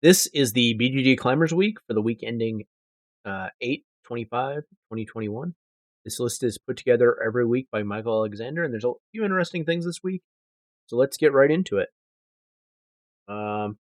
This is the BGG Climbers Week for the week ending 8/25/2021. This list is put together every week by Michael Alexander, and there's a few interesting things this week. So let's get right into it.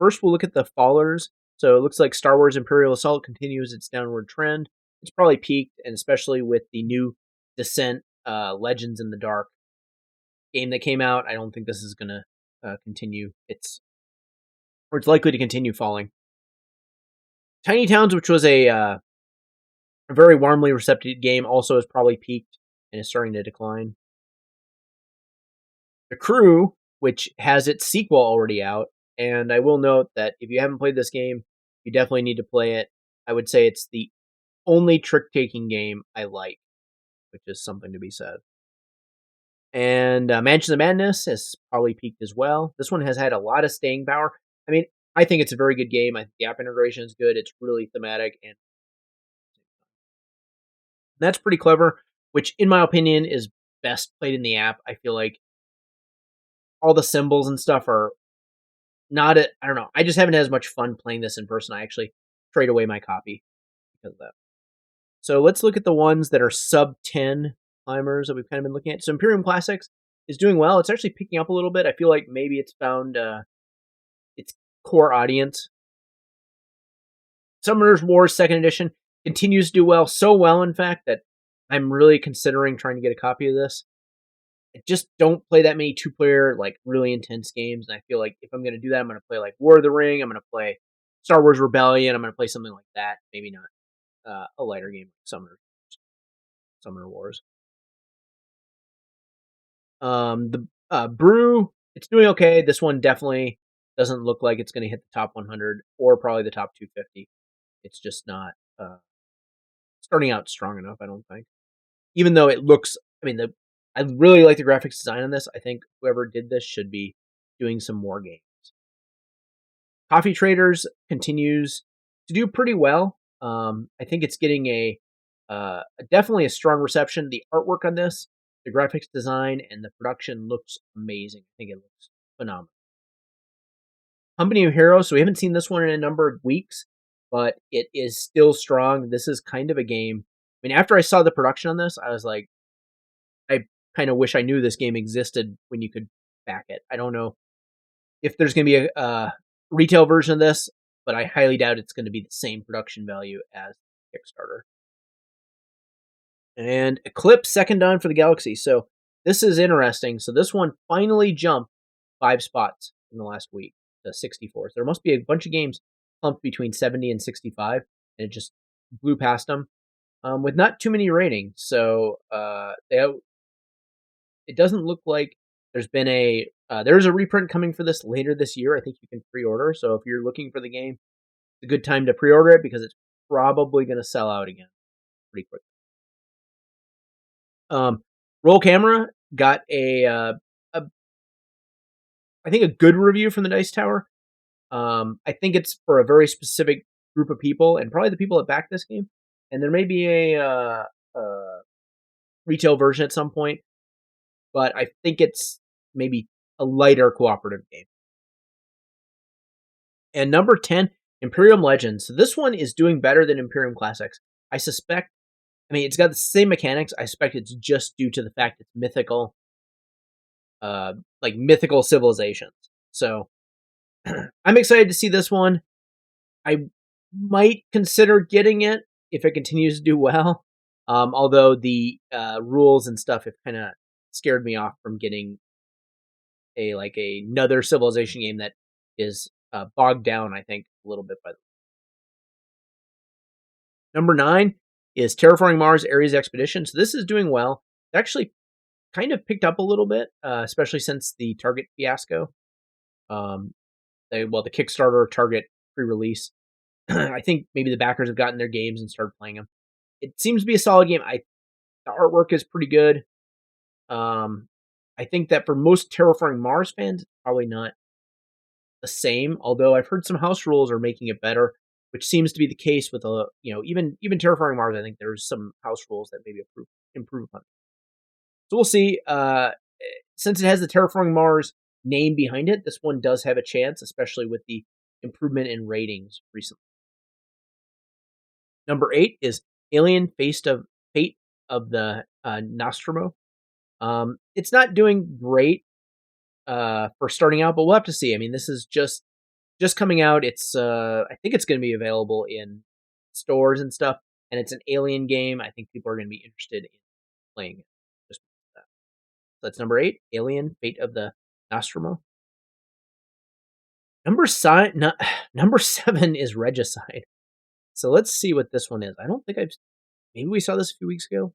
First, we'll look at the fallers. So it looks like Star Wars Imperial Assault continues its downward trend. It's probably peaked, and especially with the new Descent Legends in the Dark game that came out, I don't think this is going to continue. It's likely to continue falling. Tiny Towns, which was a very warmly receptive game, also has probably peaked and is starting to decline. The Crew, which has its sequel already out, and I will note that if you haven't played this game, you definitely need to play it. I would say it's the only trick-taking game I like, which is something to be said. And Mansions of Madness has probably peaked as well. This one has had a lot of staying power. I mean, I think it's a very good game. I think the app integration is good. It's really thematic, and that's pretty clever, which in my opinion is best played in the app. I feel like all the symbols and stuff are not I don't know. I just haven't had as much fun playing this in person. I actually trade away my copy because of that. So let's look at the ones that are sub 10 climbers that we've kind of been looking at. So Imperium Classics is doing well. It's actually picking up a little bit. I feel like maybe it's found its core audience. Summoners Wars 2nd Edition continues to do well. So well, in fact, that I'm really considering trying to get a copy of this. I just don't play that many two-player, like, really intense games, and I feel like if I'm going to do that, I'm going to play, like, War of the Ring, I'm going to play Star Wars Rebellion, I'm going to play something like that. Maybe not a lighter game like Summoner Wars. The Brew, it's doing okay. This one definitely doesn't look like it's going to hit the top 100 or probably the top 250. It's just not starting out strong enough, I don't think. Even though it looks, I really like the graphics design on this. I think whoever did this should be doing some more games. Coffee Traders continues to do pretty well. I think it's getting a definitely a strong reception. The artwork on this, the graphics design, and the production looks amazing. I think it looks phenomenal. Company of Heroes, so we haven't seen this one in a number of weeks, but it is still strong. This is kind of a game. I mean, after I saw the production on this, I was like, I kind of wish I knew this game existed when you could back it. I don't know if there's going to be a retail version of this, but I highly doubt it's going to be the same production value as Kickstarter. And Eclipse, second down for the Galaxy. So this is interesting. So this one finally jumped 5 spots in the last week to 64. So there must be a bunch of games clumped between 70 and 65, and it just blew past them with not too many ratings. So it doesn't look like there's been there's a reprint coming for this later this year. I think you can pre-order. So if you're looking for the game, it's a good time to pre-order it because it's probably going to sell out again pretty quick. Roll Camera got I think a good review from the Dice Tower. I think it's for a very specific group of people, and probably the people that back this game. And there may be a retail version at some point, but I think it's maybe a lighter cooperative game. And number 10, Imperium Legends. So this one is doing better than Imperium Classics. It's got the same mechanics. I suspect it's just due to the fact it's mythical, like mythical civilizations. So I'm excited to see this one. I might consider getting it if it continues to do well. Although the rules and stuff have kind of scared me off from getting another civilization game that is bogged down, I think, a little bit by the Number 9 is Terraforming Mars Ares Expedition. So this is doing well. It actually kind of picked up a little bit, especially since the Target fiasco. The Kickstarter Target pre-release. I think maybe the backers have gotten their games and started playing them. It seems to be a solid game. The artwork is pretty good. I think that for most Terraforming Mars fans, it's probably not the same. Although I've heard some house rules are making it better, which seems to be the case with even Terraforming Mars. I think there's some house rules that maybe improve on it. So we'll see. Since it has the Terraforming Mars name behind it, this one does have a chance, especially with the improvement in ratings recently. Number 8 is Alien: Fate of the Nostromo. It's not doing great for starting out, but we'll have to see. I mean, this is just coming out. It's I think it's going to be available in stores and stuff, and it's an Alien game. I think people are going to be interested in playing it. Just that. So that's number 8, Alien: Fate of the Nostromo. Number 7 is Regicide. So let's see what this one is. I don't think I've. Maybe we saw this a few weeks ago.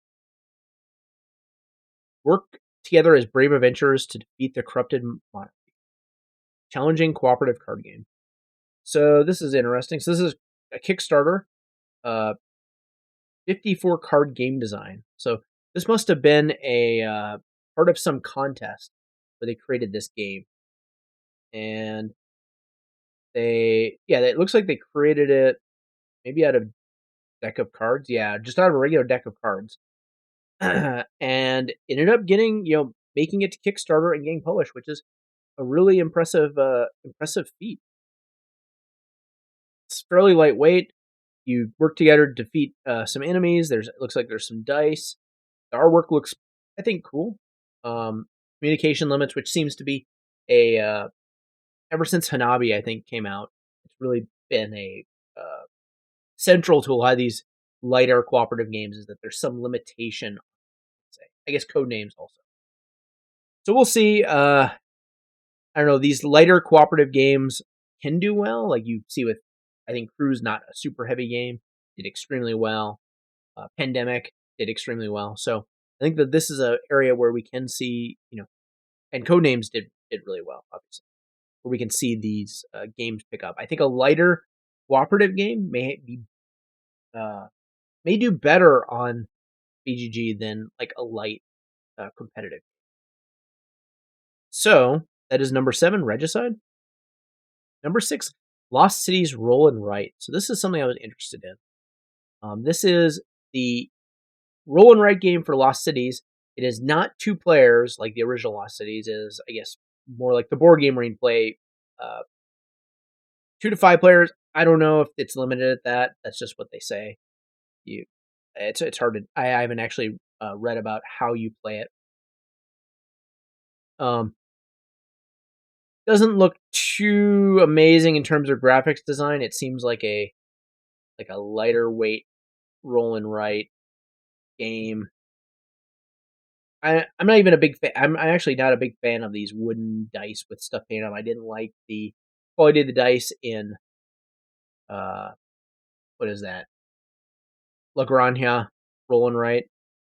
Work together as brave adventurers to defeat the corrupted monarchy. Challenging cooperative card game. So this is interesting. So this is a Kickstarter, 54 card game design. So this must have been a part of some contest where they created this game, and it looks like they created it maybe out of deck of cards. Yeah, just out of a regular deck of cards. And it ended up getting, making it to Kickstarter and getting published, which is a really impressive feat. It's fairly lightweight. You work together to defeat some enemies. It looks like there's some dice. The artwork looks, I think, cool. Communication limits, which seems to be ever since Hanabi, I think, came out, it's really been a central to a lot of these lighter cooperative games, is that there's some limitation. I guess code names also. So we'll see. I don't know. These lighter cooperative games can do well. Like you see with, I think, Cruise, not a super heavy game, did extremely well. Pandemic did extremely well. So I think that this is an area where we can see, and Codenames did really well, obviously, where we can see these games pick up. I think a lighter cooperative game may do better on BGG than like a light competitive. So that is number 7, Regicide. Number 6, Lost Cities Roll and Write. So this is something I was interested in. This is the roll and write game for Lost Cities. It is not 2 players like the original Lost Cities. It is, I guess, more like the board game where you play 2 to 5 players. I don't know if it's limited at that. That's just what they say. It's hard to. I haven't actually read about how you play it. Doesn't look too amazing in terms of graphics design. It seems like a lighter weight roll and write game. I'm not even a big fan. I'm actually not a big fan of these wooden dice with stuff painted on them. I didn't like the quality of the dice in what is that? La Granja roll and write.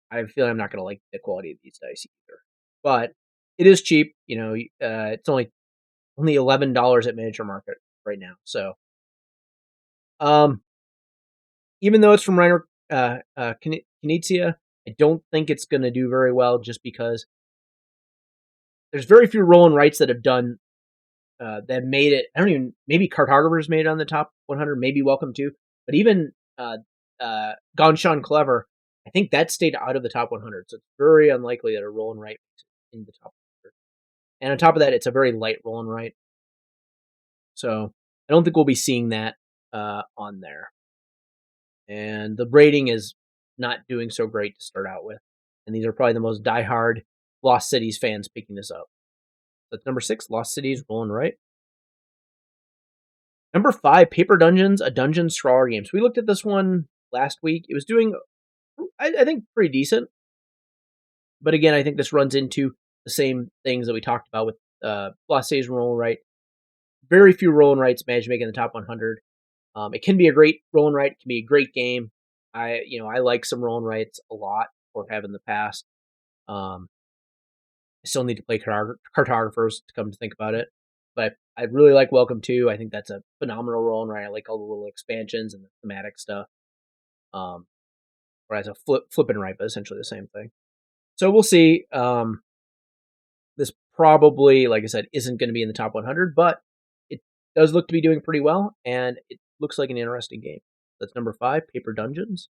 I have a feeling I'm not going to like the quality of these dice either. But it is cheap. It's only $11 at Miniature Market right now. So, even though it's from Reiner Knizia, I don't think it's going to do very well, just because there's very few roll and writes that have done that made it. Maybe Cartographers made it on the top 100, maybe Welcome to, but even Gonshan Clever, I think that stayed out of the top 100. So it's very unlikely that a roll and write in the top 100. And on top of that, it's a very light roll and write. So I don't think we'll be seeing that on there. And the rating is not doing so great to start out with. And these are probably the most diehard Lost Cities fans picking this up. That's number 6, Lost Cities Roll and Write. Number 5, Paper Dungeons, a dungeon scrawler game. So we looked at this one last week. It was doing, I think, pretty decent. But again, I think this runs into the same things that we talked about with Lost Cities Roll and Write. Very few roll and writes manage to make it in the top 100. It can be a great roll and write. It can be a great game. I like some roll and writes a lot, or have in the past. I still need to play Cartographers to come to think about it. But I really like Welcome to. I think that's a phenomenal roll and write. I like all the little expansions and the thematic stuff. Whereas a flip and write, but essentially the same thing. So we'll see. This probably, like I said, isn't going to be in the top 100, but it does look to be doing pretty well, and it looks like an interesting game. That's number 5, Paper Dungeons.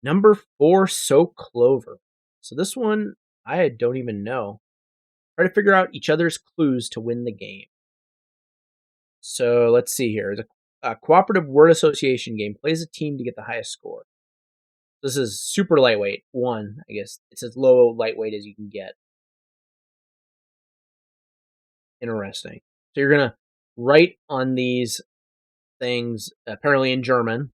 Number 4, So Clover. So this one, I don't even know. Try to figure out each other's clues to win the game. So let's see here. It's a cooperative word association game. Play as a team to get the highest score. This is super lightweight. 1, I guess. It's as low lightweight as you can get. Interesting. So you're going to write on these things, apparently in German.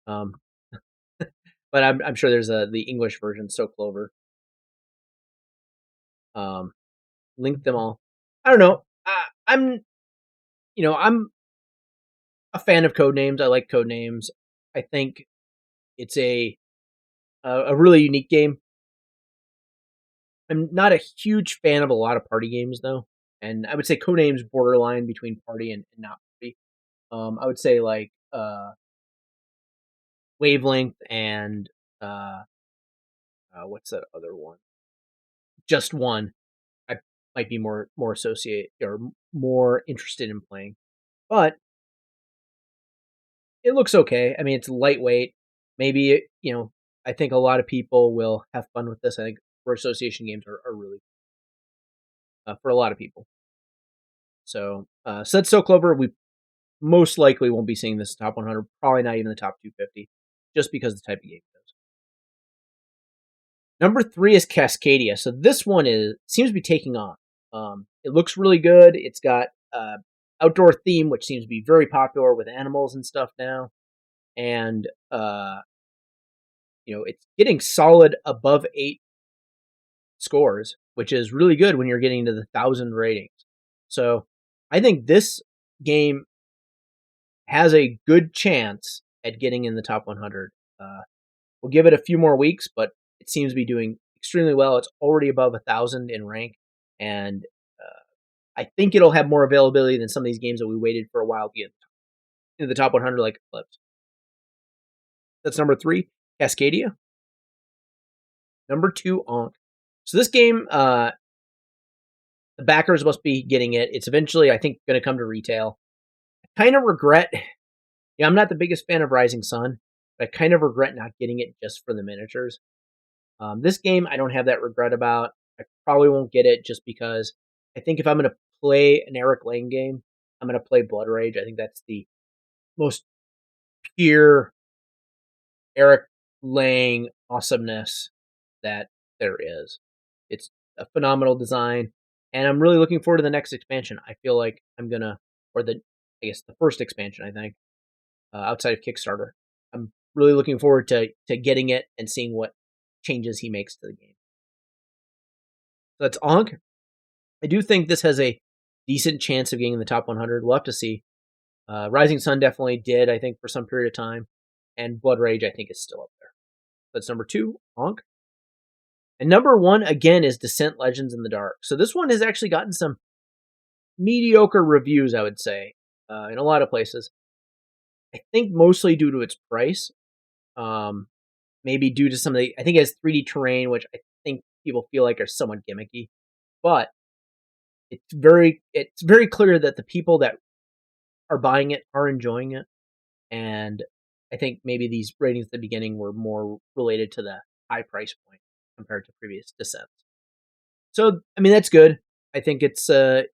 But I'm sure there's the English version, so Clover. Link them all. I don't know. I'm a fan of code names. I like code names. I think it's a really unique game. I'm not a huge fan of a lot of party games though, and I would say Codename's borderline between party and not party. I would say like Wavelength and what's that other one? Just One. I might be more associate or more interested in playing, but it looks okay. I mean, it's lightweight. Maybe I think a lot of people will have fun with this. I think for association games are really for a lot of people. So that's So Clover. We most likely won't be seeing this top 100. Probably not even the top 250, just because of the type of game it is. Number 3 is Cascadia. So this one seems to be taking off. It looks really good. It's got outdoor theme, which seems to be very popular with animals and stuff now. And it's getting solid above 8 scores, which is really good when you're getting to the 1,000 ratings. So I think this game has a good chance at getting in the top 100. We'll give it a few more weeks, but it seems to be doing extremely well. It's already above 1,000 in rank, and I think it'll have more availability than some of these games that we waited for a while to get into the top 100, like Eclipse. That's number 3, Cascadia. Number 2, Ankh. So this game, the backers must be getting it. It's eventually, I think, going to come to retail. I kind of regret. Yeah, I'm not the biggest fan of Rising Sun, but I kind of regret not getting it just for the miniatures. This game, I don't have that regret about. I probably won't get it just because I think if I'm going to play an Eric Lang game, I'm going to play Blood Rage. I think that's the most pure Eric Lang awesomeness that there is. It's a phenomenal design, and I'm really looking forward to the next expansion. I feel like the first expansion, I think, outside of Kickstarter. I'm really looking forward to getting it and seeing what changes he makes to the game. So that's Ankh. I do think this has a decent chance of getting in the top 100. We'll have to see. Rising Sun definitely did, I think, for some period of time. And Blood Rage, I think, is still up there. That's number 2, Ankh. And number 1, again, is Descent Legends in the Dark. So this one has actually gotten some mediocre reviews, I would say, in a lot of places. I think mostly due to its price. Maybe due to some of I think it has 3D terrain, which I think people feel like are somewhat gimmicky. But it's very clear that the people that are buying it are enjoying it. And I think maybe these ratings at the beginning were more related to the high price point compared to previous Descents. So, I mean, that's good. I think it's updated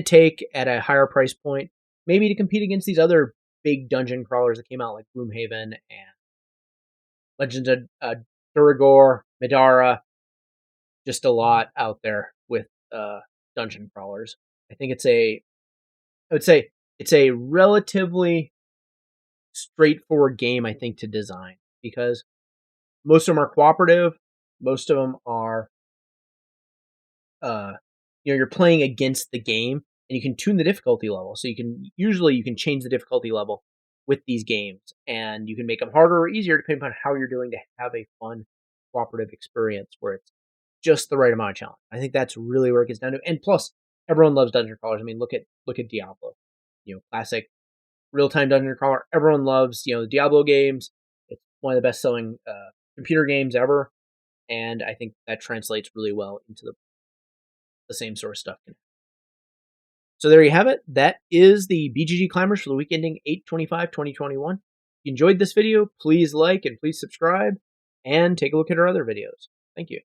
take at a higher price point, maybe to compete against these other big dungeon crawlers that came out, like Gloomhaven and Legends of Duragor, Midara. Just a lot out there with dungeon crawlers. I think I would say it's a relatively straightforward game, I think, to design, because most of them are cooperative. Most of them are, you're playing against the game, and you can tune the difficulty level. So you can change the difficulty level with these games, and you can make them harder or easier depending on how you're doing to have a fun cooperative experience where it's just the right amount of challenge. I think that's really where it gets down to. And plus, everyone loves dungeon crawlers. I mean, look at Diablo, classic real-time dungeon crawler. Everyone loves the Diablo games. It's one of the best-selling computer games ever, and I think that translates really well into the same sort of stuff. So there you have it. That is the BGG Climbers for the week ending 8/25/2021. If you enjoyed this video, please like and please subscribe, and take a look at our other videos. Thank you.